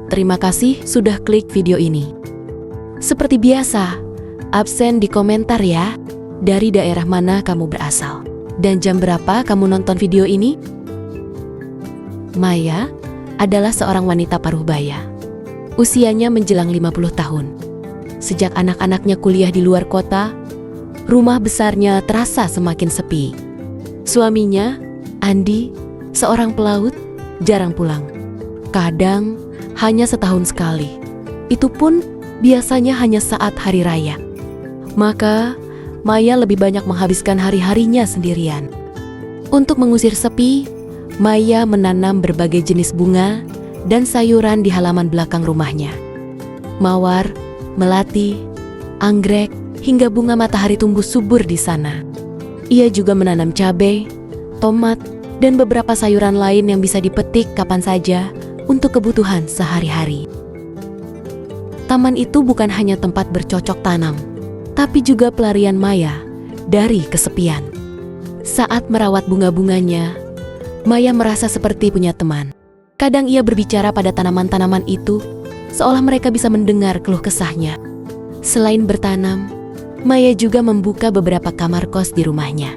Terima kasih sudah klik video ini. Seperti biasa, absen di komentar ya. Dari daerah mana kamu berasal? Dan jam berapa kamu nonton video ini? Maya adalah seorang wanita paruh baya. Usianya menjelang 50 tahun. Sejak anak-anaknya kuliah di luar kota, rumah besarnya terasa semakin sepi. Suaminya, Andi, seorang pelaut, jarang pulang. Kadang hanya setahun sekali. Itu pun biasanya hanya saat hari raya. Maka Maya lebih banyak menghabiskan hari-harinya sendirian. Untuk mengusir sepi, Maya menanam berbagai jenis bunga dan sayuran di halaman belakang rumahnya. Mawar, melati, anggrek, hingga bunga matahari tumbuh subur di sana. Ia juga menanam cabai, tomat, dan beberapa sayuran lain yang bisa dipetik kapan saja untuk kebutuhan sehari-hari. Taman itu bukan hanya tempat bercocok tanam, tapi juga pelarian Maya dari kesepian. Saat merawat bunga-bunganya, Maya merasa seperti punya teman. Kadang ia berbicara pada tanaman-tanaman itu, seolah mereka bisa mendengar keluh kesahnya. Selain bertanam, Maya juga membuka beberapa kamar kos di rumahnya.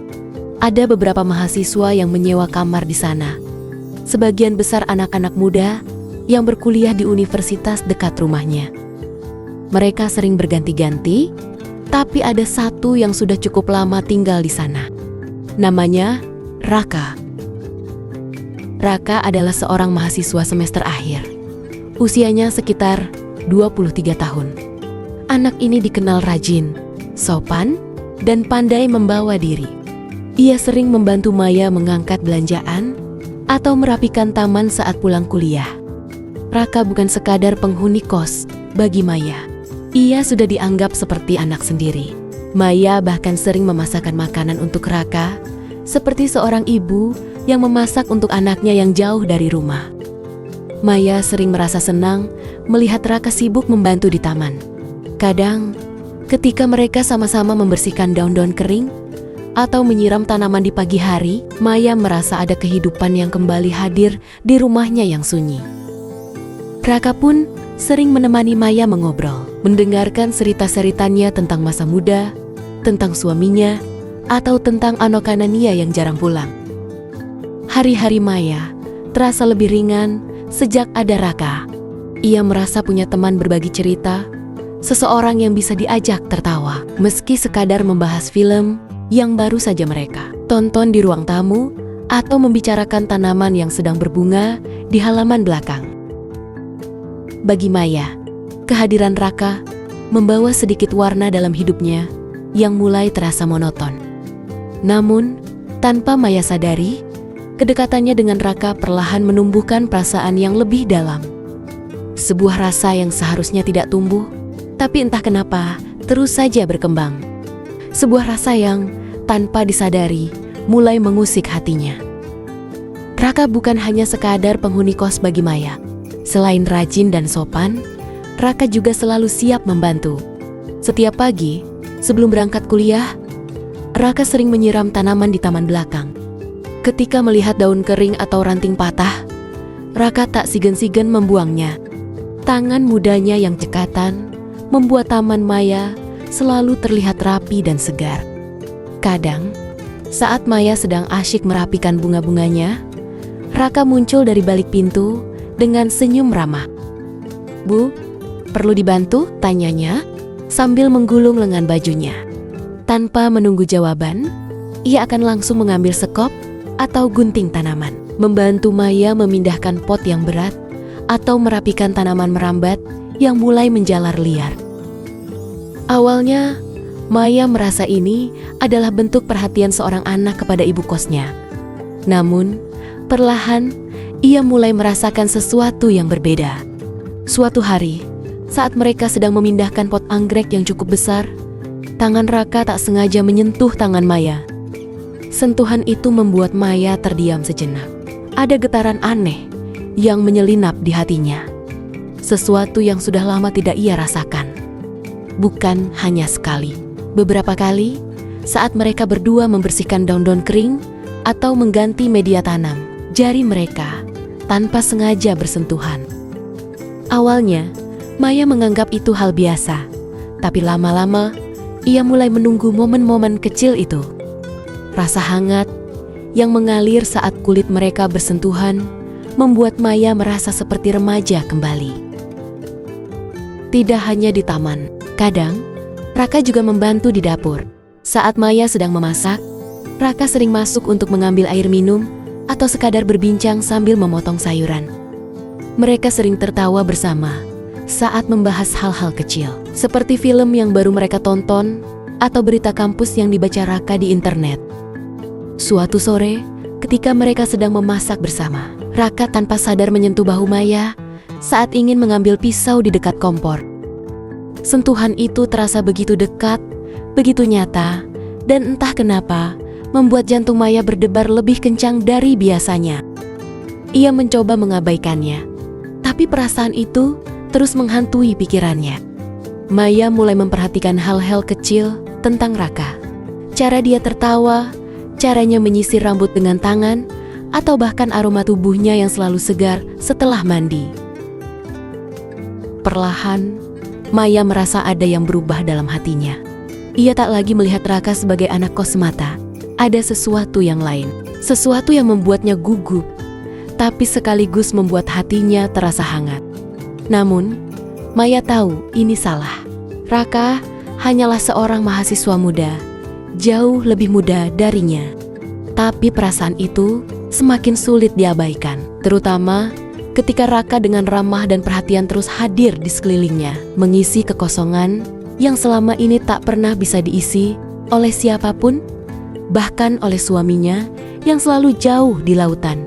Ada beberapa mahasiswa yang menyewa kamar di sana. Sebagian besar anak-anak muda yang berkuliah di universitas dekat rumahnya. Mereka sering berganti-ganti, tapi ada satu yang sudah cukup lama tinggal di sana. Namanya Raka. Raka adalah seorang mahasiswa semester akhir. Usianya sekitar 23 tahun. Anak ini dikenal rajin, sopan, dan pandai membawa diri. Ia sering membantu Maya mengangkat belanjaan atau merapikan taman saat pulang kuliah. Raka bukan sekadar penghuni kos bagi Maya. Ia sudah dianggap seperti anak sendiri. Maya bahkan sering memasakkan makanan untuk Raka, seperti seorang ibu yang memasak untuk anaknya yang jauh dari rumah. Maya sering merasa senang melihat Raka sibuk membantu di taman. Kadang, ketika mereka sama-sama membersihkan daun-daun kering atau menyiram tanaman di pagi hari, Maya merasa ada kehidupan yang kembali hadir di rumahnya yang sunyi. Raka pun sering menemani Maya mengobrol, mendengarkan cerita-ceritanya tentang masa muda, tentang suaminya, atau tentang anokanania yang jarang pulang. Hari-hari Maya terasa lebih ringan sejak ada Raka. Ia merasa punya teman berbagi cerita, seseorang yang bisa diajak tertawa, meski sekadar membahas film yang baru saja mereka tonton di ruang tamu atau membicarakan tanaman yang sedang berbunga di halaman belakang. Bagi Maya, kehadiran Raka membawa sedikit warna dalam hidupnya yang mulai terasa monoton. Namun, tanpa Maya sadari, kedekatannya dengan Raka perlahan menumbuhkan perasaan yang lebih dalam. Sebuah rasa yang seharusnya tidak tumbuh, tapi entah kenapa terus saja berkembang. Sebuah rasa yang tanpa disadari mulai mengusik hatinya. Raka bukan hanya sekadar penghuni kos bagi Maya. Selain rajin dan sopan, Raka juga selalu siap membantu. Setiap pagi, sebelum berangkat kuliah, Raka sering menyiram tanaman di taman belakang. Ketika melihat daun kering atau ranting patah, Raka tak segan-segan membuangnya. Tangan mudanya yang cekatan membuat taman Maya selalu terlihat rapi dan segar. Kadang, saat Maya sedang asyik merapikan bunga-bunganya, Raka muncul dari balik pintu dengan senyum ramah. "Bu, perlu dibantu?" tanyanya sambil menggulung lengan bajunya. Tanpa menunggu jawaban, ia akan langsung mengambil sekop atau gunting tanaman, membantu Maya memindahkan pot yang berat atau merapikan tanaman merambat yang mulai menjalar liar. Awalnya, Maya merasa ini adalah bentuk perhatian seorang anak kepada ibu kosnya. Namun, perlahan ia mulai merasakan sesuatu yang berbeda. Suatu hari, saat mereka sedang memindahkan pot anggrek yang cukup besar, tangan Raka tak sengaja menyentuh tangan Maya. Sentuhan itu membuat Maya terdiam sejenak. Ada getaran aneh yang menyelinap di hatinya. Sesuatu yang sudah lama tidak ia rasakan. Bukan hanya sekali, beberapa kali saat mereka berdua membersihkan daun-daun kering atau mengganti media tanam, jari mereka tanpa sengaja bersentuhan. Awalnya, Maya menganggap itu hal biasa, tapi lama-lama ia mulai menunggu momen-momen kecil itu. Rasa hangat yang mengalir saat kulit mereka bersentuhan membuat Maya merasa seperti remaja kembali. Tidak hanya di taman, kadang Raka juga membantu di dapur. Saat Maya sedang memasak, Raka sering masuk untuk mengambil air minum atau sekadar berbincang sambil memotong sayuran. Mereka sering tertawa bersama saat membahas hal-hal kecil, seperti film yang baru mereka tonton atau berita kampus yang dibaca Raka di internet. Suatu sore, ketika mereka sedang memasak bersama, Raka tanpa sadar menyentuh bahu Maya saat ingin mengambil pisau di dekat kompor. Sentuhan itu terasa begitu dekat, begitu nyata, dan entah kenapa membuat jantung Maya berdebar lebih kencang dari biasanya. Ia mencoba mengabaikannya, tapi perasaan itu terus menghantui pikirannya. Maya mulai memperhatikan hal-hal kecil tentang Raka. Cara dia tertawa, caranya menyisir rambut dengan tangan, atau bahkan aroma tubuhnya yang selalu segar setelah mandi. Perlahan, Maya merasa ada yang berubah dalam hatinya. Ia tak lagi melihat Raka sebagai anak kos semata. Ada sesuatu yang lain, sesuatu yang membuatnya gugup, tapi sekaligus membuat hatinya terasa hangat. Namun, Maya tahu ini salah. Raka hanyalah seorang mahasiswa muda, jauh lebih muda darinya. Tapi perasaan itu semakin sulit diabaikan, terutama ketika Raka dengan ramah dan perhatian terus hadir di sekelilingnya, mengisi kekosongan yang selama ini tak pernah bisa diisi oleh siapapun, bahkan oleh suaminya yang selalu jauh di lautan.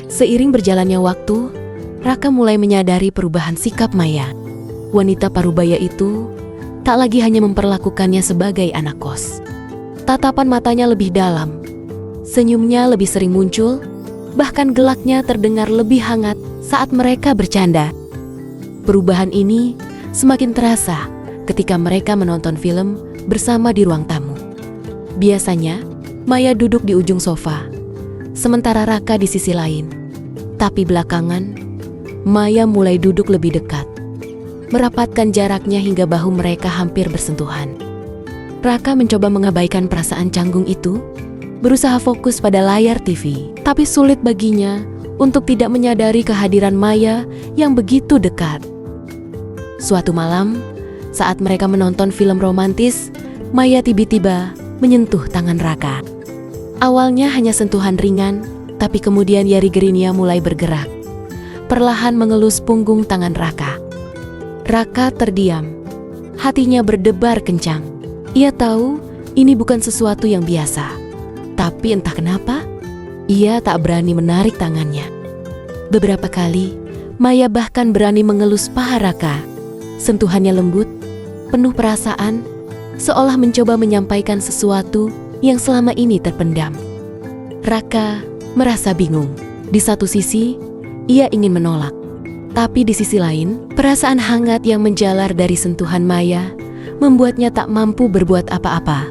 Seiring berjalannya waktu, Raka mulai menyadari perubahan sikap Maya. Wanita parubaya itu tak lagi hanya memperlakukannya sebagai anak kos. Tatapan matanya lebih dalam, senyumnya lebih sering muncul, bahkan gelaknya terdengar lebih hangat saat mereka bercanda. Perubahan ini semakin terasa ketika mereka menonton film bersama di ruang tamu. Biasanya, Maya duduk di ujung sofa, sementara Raka di sisi lain. Tapi belakangan, Maya mulai duduk lebih dekat, merapatkan jaraknya hingga bahu mereka hampir bersentuhan. Raka mencoba mengabaikan perasaan canggung itu, berusaha fokus pada layar TV, tapi sulit baginya untuk tidak menyadari kehadiran Maya yang begitu dekat. Suatu malam, saat mereka menonton film romantis, Maya tiba-tiba menyentuh tangan Raka. Awalnya hanya sentuhan ringan, tapi kemudian jari-jarinya mulai bergerak, perlahan mengelus punggung tangan Raka. Raka terdiam, hatinya berdebar kencang. Ia tahu ini bukan sesuatu yang biasa, tapi entah kenapa, ia tak berani menarik tangannya. Beberapa kali, Maya bahkan berani mengelus paha Raka. Sentuhannya lembut, penuh perasaan, seolah mencoba menyampaikan sesuatu yang selama ini terpendam. Raka merasa bingung. Di satu sisi, ia ingin menolak. Tapi di sisi lain, perasaan hangat yang menjalar dari sentuhan Maya membuatnya tak mampu berbuat apa-apa.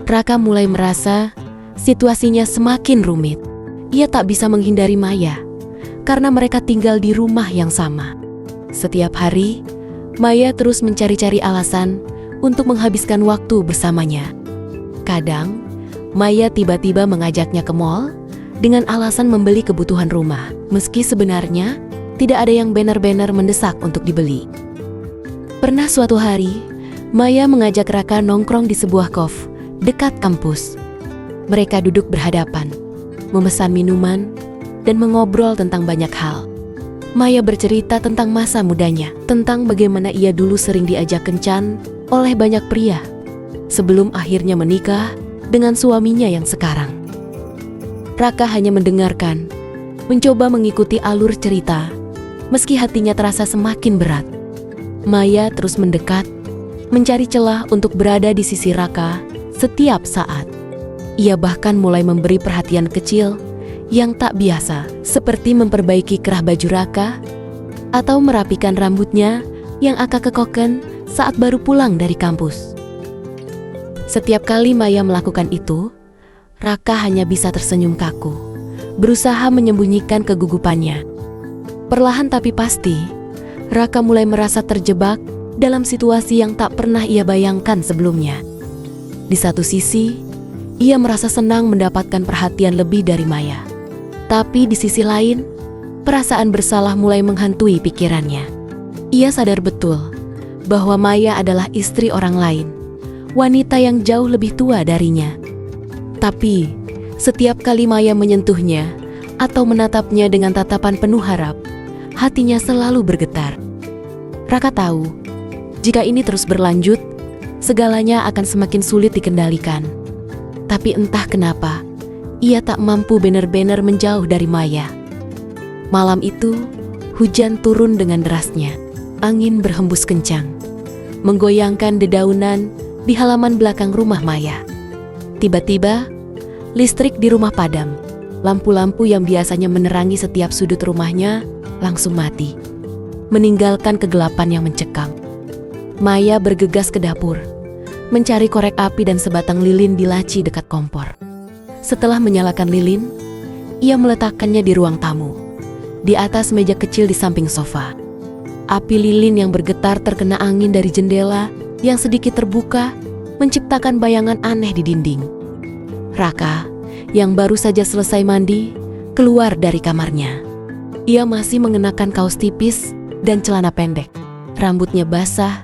Raka mulai merasa situasinya semakin rumit. Ia tak bisa menghindari Maya, karena mereka tinggal di rumah yang sama. Setiap hari, Maya terus mencari-cari alasan untuk menghabiskan waktu bersamanya. Kadang, Maya tiba-tiba mengajaknya ke mall dengan alasan membeli kebutuhan rumah, meski sebenarnya tidak ada yang benar-benar mendesak untuk dibeli. Pernah suatu hari, Maya mengajak Raka nongkrong di sebuah cafe dekat kampus. Mereka duduk berhadapan, memesan minuman, dan mengobrol tentang banyak hal. Maya bercerita tentang masa mudanya, tentang bagaimana ia dulu sering diajak kencan oleh banyak pria, sebelum akhirnya menikah dengan suaminya yang sekarang. Raka hanya mendengarkan, mencoba mengikuti alur cerita, meski hatinya terasa semakin berat. Maya terus mendekat, mencari celah untuk berada di sisi Raka setiap saat. Ia bahkan mulai memberi perhatian kecil yang tak biasa, seperti memperbaiki kerah baju Raka atau merapikan rambutnya yang agak kekoken saat baru pulang dari kampus. Setiap kali Maya melakukan itu, Raka hanya bisa tersenyum kaku, berusaha menyembunyikan kegugupannya. Perlahan tapi pasti, Raka mulai merasa terjebak dalam situasi yang tak pernah ia bayangkan sebelumnya. Di satu sisi, ia merasa senang mendapatkan perhatian lebih dari Maya. Tapi di sisi lain, perasaan bersalah mulai menghantui pikirannya. Ia sadar betul bahwa Maya adalah istri orang lain, wanita yang jauh lebih tua darinya. Tapi, setiap kali Maya menyentuhnya atau menatapnya dengan tatapan penuh harap, hatinya selalu bergetar. Raka tahu, jika ini terus berlanjut, segalanya akan semakin sulit dikendalikan. Tapi entah kenapa, ia tak mampu benar-benar menjauh dari Maya. Malam itu, hujan turun dengan derasnya. Angin berhembus kencang, menggoyangkan dedaunan di halaman belakang rumah Maya. Tiba-tiba, listrik di rumah padam. Lampu-lampu yang biasanya menerangi setiap sudut rumahnya langsung mati, meninggalkan kegelapan yang mencekam. Maya bergegas ke dapur, mencari korek api dan sebatang lilin di laci dekat kompor. Setelah menyalakan lilin, ia meletakkannya di ruang tamu, di atas meja kecil di samping sofa. Api lilin yang bergetar terkena angin dari jendela yang sedikit terbuka, menciptakan bayangan aneh di dinding. Raka, yang baru saja selesai mandi, keluar dari kamarnya. Ia masih mengenakan kaos tipis dan celana pendek. Rambutnya basah,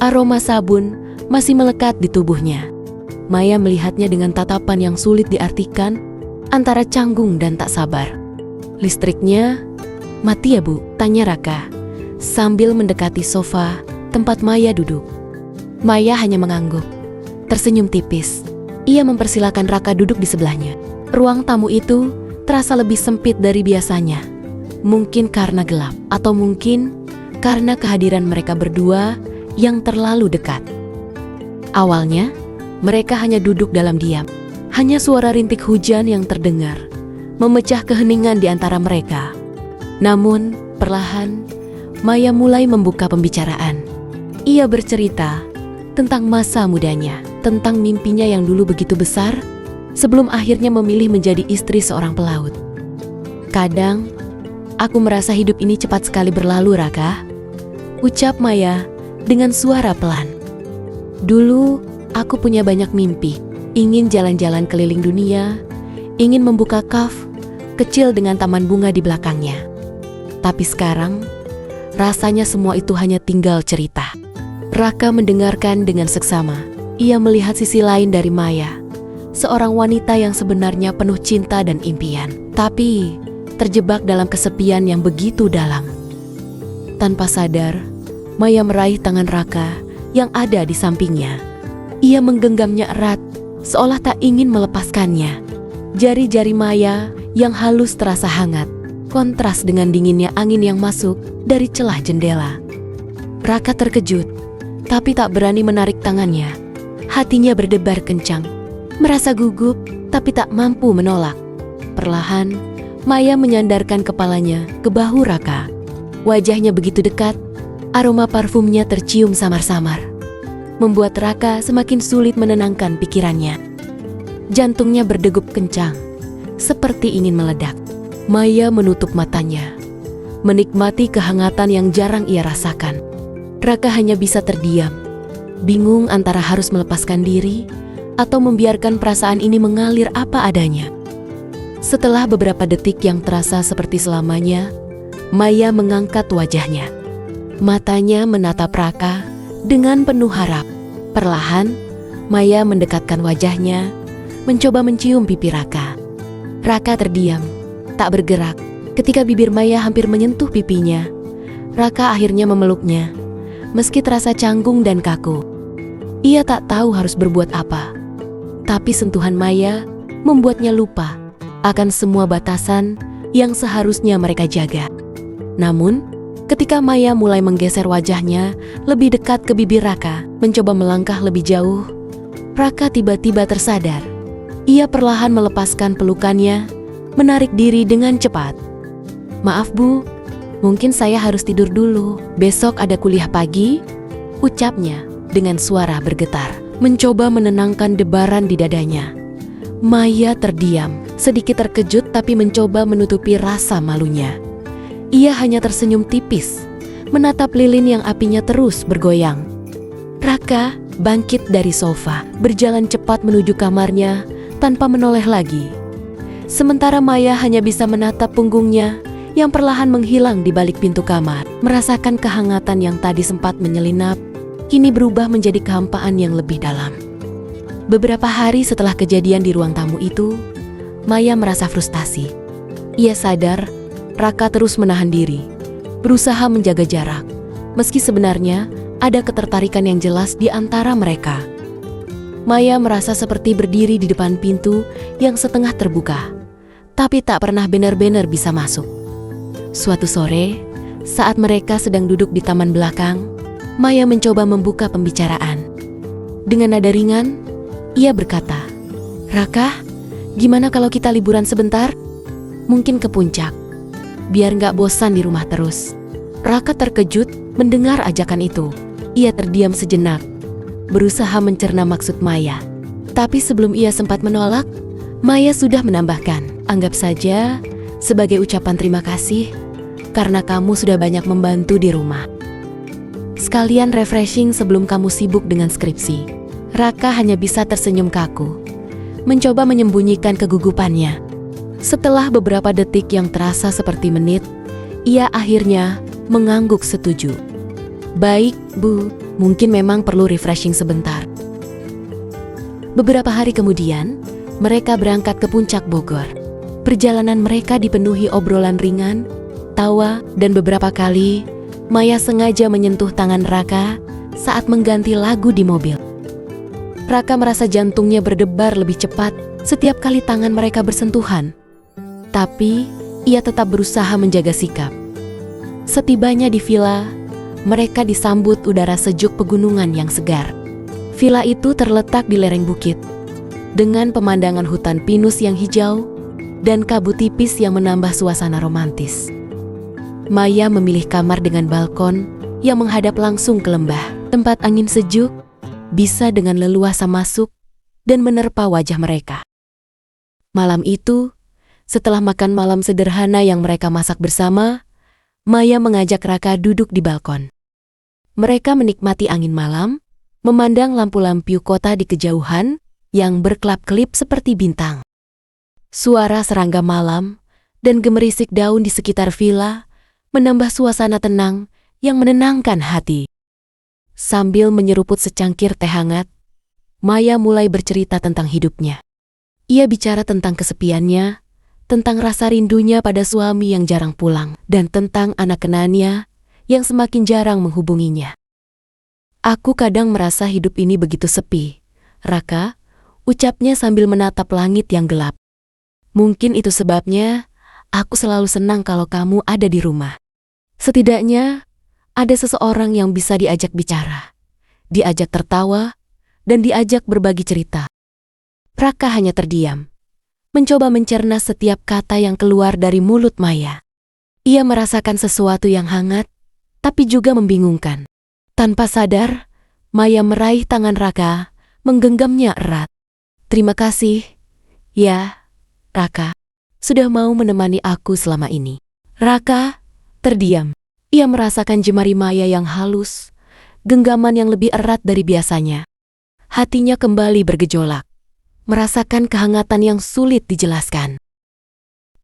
aroma sabun masih melekat di tubuhnya. Maya melihatnya dengan tatapan yang sulit diartikan, antara canggung dan tak sabar. "Listriknya mati ya, Bu?" tanya Raka, sambil mendekati sofa tempat Maya duduk. Maya hanya mengangguk, tersenyum tipis. Ia mempersilakan Raka duduk di sebelahnya. Ruang tamu itu terasa lebih sempit dari biasanya. Mungkin karena gelap, atau mungkin karena kehadiran mereka berdua yang terlalu dekat. Awalnya, mereka hanya duduk dalam diam. Hanya suara rintik hujan yang terdengar, memecah keheningan di antara mereka. Namun, perlahan, Maya mulai membuka pembicaraan. Ia bercerita tentang masa mudanya, tentang mimpinya yang dulu begitu besar, sebelum akhirnya memilih menjadi istri seorang pelaut. "Kadang, aku merasa hidup ini cepat sekali berlalu, Raka," ucap Maya dengan suara pelan. "Dulu, aku punya banyak mimpi, ingin jalan-jalan keliling dunia, ingin membuka kafe kecil dengan taman bunga di belakangnya. Tapi sekarang, rasanya semua itu hanya tinggal cerita." Raka mendengarkan dengan seksama. Ia melihat sisi lain dari Maya, seorang wanita yang sebenarnya penuh cinta dan impian, tapi terjebak dalam kesepian yang begitu dalam. Tanpa sadar, Maya meraih tangan Raka yang ada di sampingnya. Ia menggenggamnya erat, seolah tak ingin melepaskannya. Jari-jari Maya yang halus terasa hangat, kontras dengan dinginnya angin yang masuk dari celah jendela. Raka terkejut, tapi tak berani menarik tangannya. Hatinya berdebar kencang, merasa gugup tapi tak mampu menolak. Perlahan, Maya menyandarkan kepalanya ke bahu Raka. Wajahnya begitu dekat, aroma parfumnya tercium samar-samar, membuat Raka semakin sulit menenangkan pikirannya. Jantungnya berdegup kencang, seperti ingin meledak. Maya menutup matanya, menikmati kehangatan yang jarang ia rasakan. Raka hanya bisa terdiam, bingung antara harus melepaskan diri atau membiarkan perasaan ini mengalir apa adanya. Setelah beberapa detik yang terasa seperti selamanya, Maya mengangkat wajahnya. Matanya menatap Raka dengan penuh harap. Perlahan, Maya mendekatkan wajahnya, mencoba mencium pipi Raka. Raka terdiam, tak bergerak. Ketika bibir Maya hampir menyentuh pipinya, Raka akhirnya memeluknya, meski terasa canggung dan kaku. Ia tak tahu harus berbuat apa. Tapi sentuhan Maya membuatnya lupa akan semua batasan yang seharusnya mereka jaga. Namun, ketika Maya mulai menggeser wajahnya lebih dekat ke bibir Raka, mencoba melangkah lebih jauh, Raka tiba-tiba tersadar. Ia perlahan melepaskan pelukannya, menarik diri dengan cepat. "Maaf, Bu, mungkin saya harus tidur dulu. Besok ada kuliah pagi," ucapnya dengan suara bergetar, mencoba menenangkan debaran di dadanya. Maya terdiam, sedikit terkejut tapi mencoba menutupi rasa malunya. Ia hanya tersenyum tipis, menatap lilin yang apinya terus bergoyang. Raka bangkit dari sofa, berjalan cepat menuju kamarnya tanpa menoleh lagi. Sementara Maya hanya bisa menatap punggungnya yang perlahan menghilang di balik pintu kamar. Merasakan kehangatan yang tadi sempat menyelinap, kini berubah menjadi kehampaan yang lebih dalam. Beberapa hari setelah kejadian di ruang tamu itu, Maya merasa frustasi. Ia sadar Raka terus menahan diri, berusaha menjaga jarak, meski sebenarnya ada ketertarikan yang jelas di antara mereka. Maya merasa seperti berdiri di depan pintu yang setengah terbuka, tapi tak pernah benar-benar bisa masuk. Suatu sore, saat mereka sedang duduk di taman belakang, Maya mencoba membuka pembicaraan. Dengan nada ringan, ia berkata, "Raka, gimana kalau kita liburan sebentar? Mungkin ke puncak, biar nggak bosan di rumah terus." Raka terkejut mendengar ajakan itu. Ia terdiam sejenak, berusaha mencerna maksud Maya. Tapi sebelum ia sempat menolak, Maya sudah menambahkan, "Anggap saja sebagai ucapan terima kasih karena kamu sudah banyak membantu di rumah. Sekalian refreshing sebelum kamu sibuk dengan skripsi." Raka hanya bisa tersenyum kaku, mencoba menyembunyikan kegugupannya. Setelah beberapa detik yang terasa seperti menit, ia akhirnya mengangguk setuju. "Baik, Bu, mungkin memang perlu refreshing sebentar." Beberapa hari kemudian, mereka berangkat ke puncak Bogor. Perjalanan mereka dipenuhi obrolan ringan, tawa, dan beberapa kali Maya sengaja menyentuh tangan Raka saat mengganti lagu di mobil. Raka merasa jantungnya berdebar lebih cepat setiap kali tangan mereka bersentuhan. Tapi, ia tetap berusaha menjaga sikap. Setibanya di villa, mereka disambut udara sejuk pegunungan yang segar. Villa itu terletak di lereng bukit, dengan pemandangan hutan pinus yang hijau dan kabut tipis yang menambah suasana romantis. Maya memilih kamar dengan balkon yang menghadap langsung ke lembah. Tempat angin sejuk bisa dengan leluasa masuk dan menerpa wajah mereka. Malam itu, setelah makan malam sederhana yang mereka masak bersama, Maya mengajak Raka duduk di balkon. Mereka menikmati angin malam, memandang lampu-lampu kota di kejauhan yang berkelap-kelip seperti bintang. Suara serangga malam dan gemerisik daun di sekitar villa menambah suasana tenang yang menenangkan hati. Sambil menyeruput secangkir teh hangat, Maya mulai bercerita tentang hidupnya. Ia bicara tentang kesepiannya, tentang rasa rindunya pada suami yang jarang pulang, dan tentang anak kenannya yang semakin jarang menghubunginya. "Aku kadang merasa hidup ini begitu sepi, Raka," ucapnya sambil menatap langit yang gelap. "Mungkin itu sebabnya aku selalu senang kalau kamu ada di rumah. Setidaknya ada seseorang yang bisa diajak bicara, diajak tertawa, dan diajak berbagi cerita." Raka hanya terdiam, mencoba mencerna setiap kata yang keluar dari mulut Maya. Ia merasakan sesuatu yang hangat, tapi juga membingungkan. Tanpa sadar, Maya meraih tangan Raka, menggenggamnya erat. "Terima kasih, ya, Raka, sudah mau menemani aku selama ini." Raka terdiam. Ia merasakan jemari Maya yang halus, genggaman yang lebih erat dari biasanya. Hatinya kembali bergejolak, merasakan kehangatan yang sulit dijelaskan.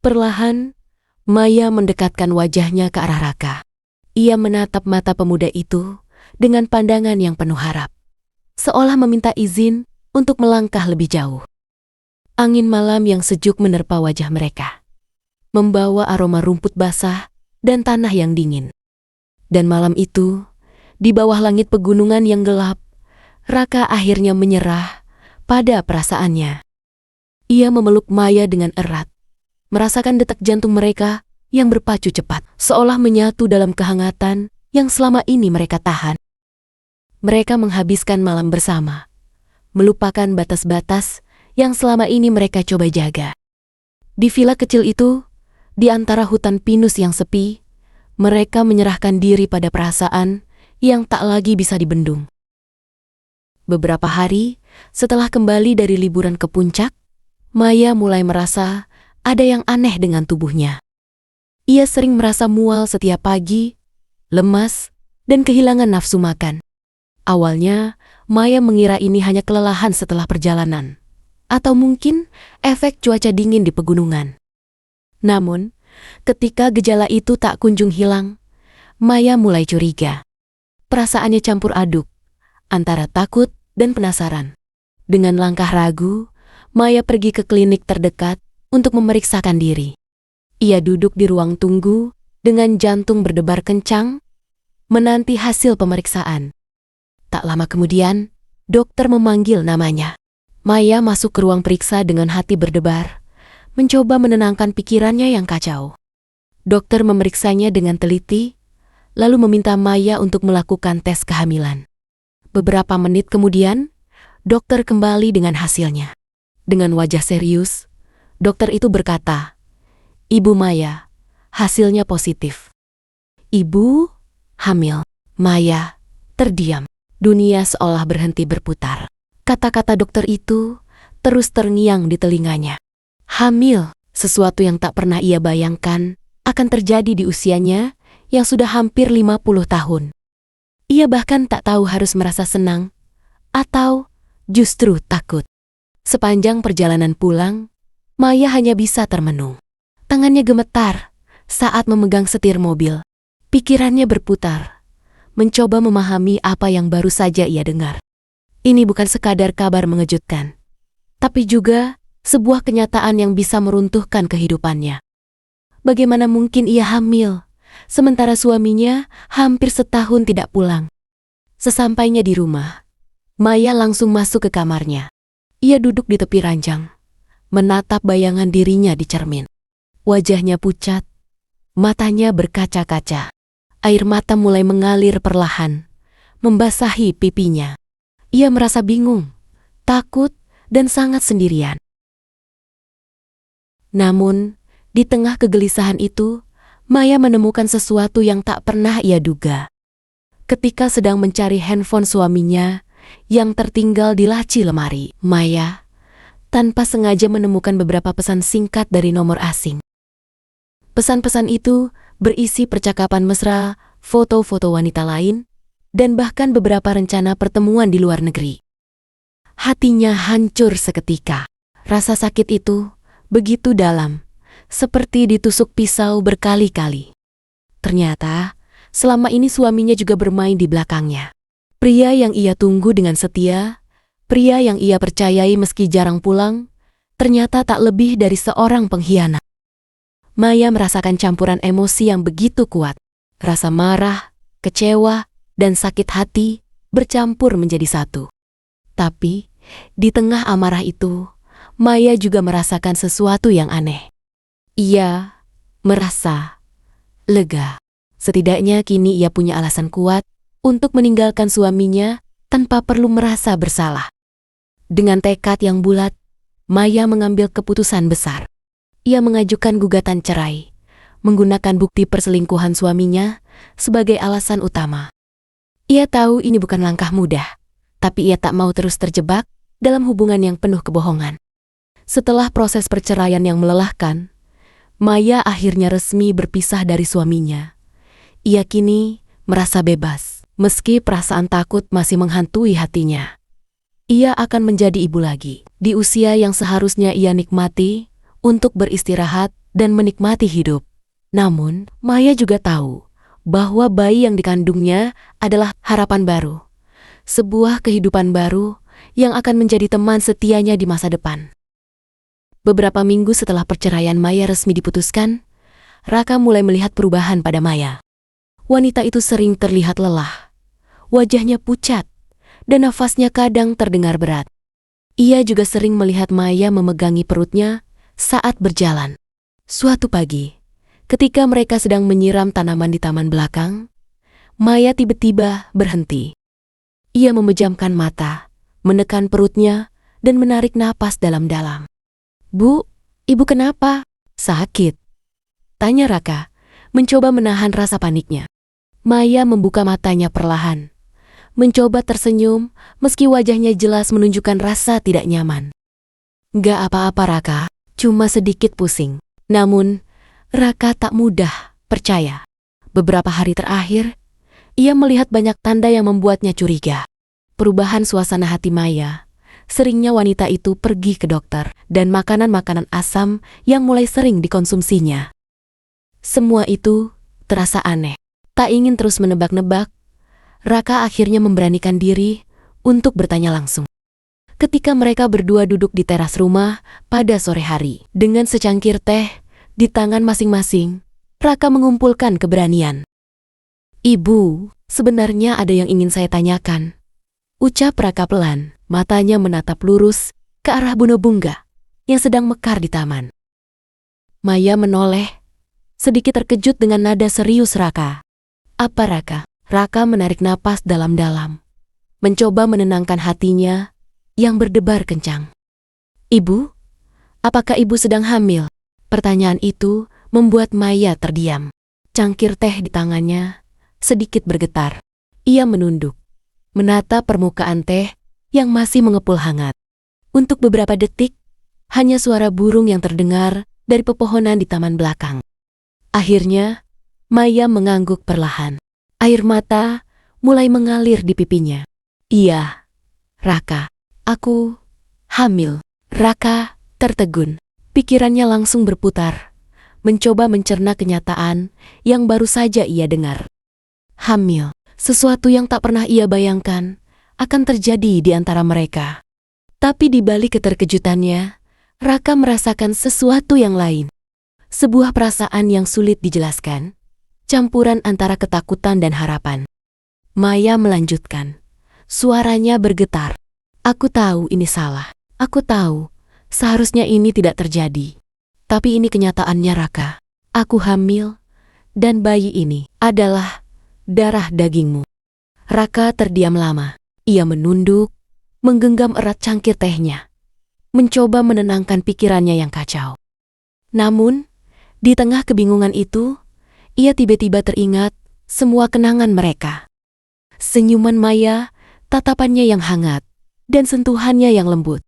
Perlahan, Maya mendekatkan wajahnya ke arah Raka. Ia menatap mata pemuda itu dengan pandangan yang penuh harap, seolah meminta izin untuk melangkah lebih jauh. Angin malam yang sejuk menerpa wajah mereka, membawa aroma rumput basah dan tanah yang dingin. Dan malam itu, di bawah langit pegunungan yang gelap, Raka akhirnya menyerah pada perasaannya. Ia memeluk Maya dengan erat, merasakan detak jantung mereka yang berpacu cepat, seolah menyatu dalam kehangatan yang selama ini mereka tahan. Mereka menghabiskan malam bersama, melupakan batas-batas yang selama ini mereka coba jaga. Di villa kecil itu, di antara hutan pinus yang sepi, mereka menyerahkan diri pada perasaan yang tak lagi bisa dibendung. Beberapa hari setelah kembali dari liburan ke puncak, Maya mulai merasa ada yang aneh dengan tubuhnya. Ia sering merasa mual setiap pagi, lemas, dan kehilangan nafsu makan. Awalnya, Maya mengira ini hanya kelelahan setelah perjalanan, atau mungkin efek cuaca dingin di pegunungan. Namun, ketika gejala itu tak kunjung hilang, Maya mulai curiga. Perasaannya campur aduk, antara takut dan penasaran. Dengan langkah ragu, Maya pergi ke klinik terdekat untuk memeriksakan diri. Ia duduk di ruang tunggu dengan jantung berdebar kencang, menanti hasil pemeriksaan. Tak lama kemudian, dokter memanggil namanya. Maya masuk ke ruang periksa dengan hati berdebar, mencoba menenangkan pikirannya yang kacau. Dokter memeriksanya dengan teliti, lalu meminta Maya untuk melakukan tes kehamilan. Beberapa menit kemudian, dokter kembali dengan hasilnya. Dengan wajah serius, dokter itu berkata, "Ibu Maya, hasilnya positif." Ibu hamil. Maya terdiam. Dunia seolah berhenti berputar. Kata-kata dokter itu terus terngiang di telinganya. Hamil, sesuatu yang tak pernah ia bayangkan akan terjadi di usianya yang sudah hampir 50 tahun. Ia bahkan tak tahu harus merasa senang atau justru takut. Sepanjang perjalanan pulang, Maya hanya bisa termenung. Tangannya gemetar saat memegang setir mobil. Pikirannya berputar, mencoba memahami apa yang baru saja ia dengar. Ini bukan sekadar kabar mengejutkan, tapi juga sebuah kenyataan yang bisa meruntuhkan kehidupannya. Bagaimana mungkin ia hamil, sementara suaminya hampir setahun tidak pulang? Sesampainya di rumah, Maya langsung masuk ke kamarnya. Ia duduk di tepi ranjang, menatap bayangan dirinya di cermin. Wajahnya pucat, matanya berkaca-kaca. Air mata mulai mengalir perlahan, membasahi pipinya. Ia merasa bingung, takut, dan sangat sendirian. Namun, di tengah kegelisahan itu, Maya menemukan sesuatu yang tak pernah ia duga. Ketika sedang mencari handphone suaminya yang tertinggal di laci lemari, Maya tanpa sengaja menemukan beberapa pesan singkat dari nomor asing. Pesan-pesan itu berisi percakapan mesra, foto-foto wanita lain, dan bahkan beberapa rencana pertemuan di luar negeri. Hatinya hancur seketika. Rasa sakit itu begitu dalam, seperti ditusuk pisau berkali-kali. Ternyata, selama ini suaminya juga bermain di belakangnya. Pria yang ia tunggu dengan setia, pria yang ia percayai meski jarang pulang, ternyata tak lebih dari seorang pengkhianat. Maya merasakan campuran emosi yang begitu kuat. Rasa marah, kecewa, dan sakit hati bercampur menjadi satu. Tapi, di tengah amarah itu, Maya juga merasakan sesuatu yang aneh. Ia merasa lega. Setidaknya kini ia punya alasan kuat untuk meninggalkan suaminya tanpa perlu merasa bersalah. Dengan tekad yang bulat, Maya mengambil keputusan besar. Ia mengajukan gugatan cerai, menggunakan bukti perselingkuhan suaminya sebagai alasan utama. Ia tahu ini bukan langkah mudah, tapi ia tak mau terus terjebak dalam hubungan yang penuh kebohongan. Setelah proses perceraian yang melelahkan, Maya akhirnya resmi berpisah dari suaminya. Ia kini merasa bebas, meski perasaan takut masih menghantui hatinya. Ia akan menjadi ibu lagi, di usia yang seharusnya ia nikmati untuk beristirahat dan menikmati hidup. Namun, Maya juga tahu bahwa bayi yang dikandungnya adalah harapan baru. Sebuah kehidupan baru yang akan menjadi teman setianya di masa depan. Beberapa minggu setelah perceraian Maya resmi diputuskan, Raka mulai melihat perubahan pada Maya. Wanita itu sering terlihat lelah. Wajahnya pucat, dan nafasnya kadang terdengar berat. Ia juga sering melihat Maya memegangi perutnya saat berjalan. Suatu pagi, ketika mereka sedang menyiram tanaman di taman belakang, Maya tiba-tiba berhenti. Ia memejamkan mata, menekan perutnya, dan menarik napas dalam-dalam. "Bu, ibu kenapa? Sakit?" tanya Raka, mencoba menahan rasa paniknya. Maya membuka matanya perlahan, mencoba tersenyum meski wajahnya jelas menunjukkan rasa tidak nyaman. "Gak apa-apa Raka, cuma sedikit pusing." Namun, Raka tak mudah percaya. Beberapa hari terakhir, ia melihat banyak tanda yang membuatnya curiga. Perubahan suasana hati Maya, seringnya wanita itu pergi ke dokter, dan makanan-makanan asam yang mulai sering dikonsumsinya. Semua itu terasa aneh. Tak ingin terus menebak-nebak, Raka akhirnya memberanikan diri untuk bertanya langsung. Ketika mereka berdua duduk di teras rumah pada sore hari, dengan secangkir teh di tangan masing-masing, Raka mengumpulkan keberanian. "Ibu, sebenarnya ada yang ingin saya tanyakan," ucap Raka pelan, matanya menatap lurus ke arah bunga-bunga yang sedang mekar di taman. Maya menoleh, sedikit terkejut dengan nada serius Raka. "Apa Raka?" Raka menarik napas dalam-dalam, mencoba menenangkan hatinya yang berdebar kencang. "Ibu, apakah ibu sedang hamil?" Pertanyaan itu membuat Maya terdiam. Cangkir teh di tangannya sedikit bergetar. Ia menunduk, menatap permukaan teh yang masih mengepul hangat. Untuk beberapa detik, hanya suara burung yang terdengar dari pepohonan di taman belakang. Akhirnya, Maya mengangguk perlahan. Air mata mulai mengalir di pipinya. "Iya, Raka, aku hamil." Raka tertegun. Pikirannya langsung berputar, mencoba mencerna kenyataan yang baru saja ia dengar. Hamil, sesuatu yang tak pernah ia bayangkan akan terjadi di antara mereka. Tapi di balik keterkejutannya, Raka merasakan sesuatu yang lain. Sebuah perasaan yang sulit dijelaskan, campuran antara ketakutan dan harapan. Maya melanjutkan, suaranya bergetar. "Aku tahu ini salah. Aku tahu seharusnya ini tidak terjadi. Tapi ini kenyataannya Raka. Aku hamil, dan bayi ini adalah darah dagingmu." Raka terdiam lama. Ia menunduk, menggenggam erat cangkir tehnya, mencoba menenangkan pikirannya yang kacau. Namun, di tengah kebingungan itu, ia tiba-tiba teringat semua kenangan mereka. Senyuman Maya, tatapannya yang hangat, dan sentuhannya yang lembut.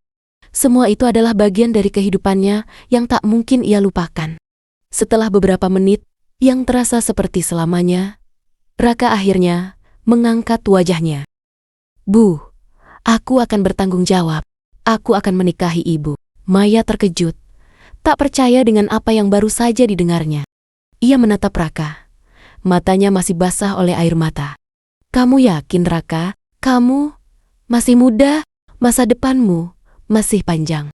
Semua itu adalah bagian dari kehidupannya yang tak mungkin ia lupakan. Setelah beberapa menit yang terasa seperti selamanya, Raka akhirnya mengangkat wajahnya. "Bu, aku akan bertanggung jawab. Aku akan menikahi ibu." Maya terkejut, tak percaya dengan apa yang baru saja didengarnya. Ia menatap Raka. Matanya masih basah oleh air mata. "Kamu yakin, Raka? Kamu masih muda, masa depanmu masih panjang."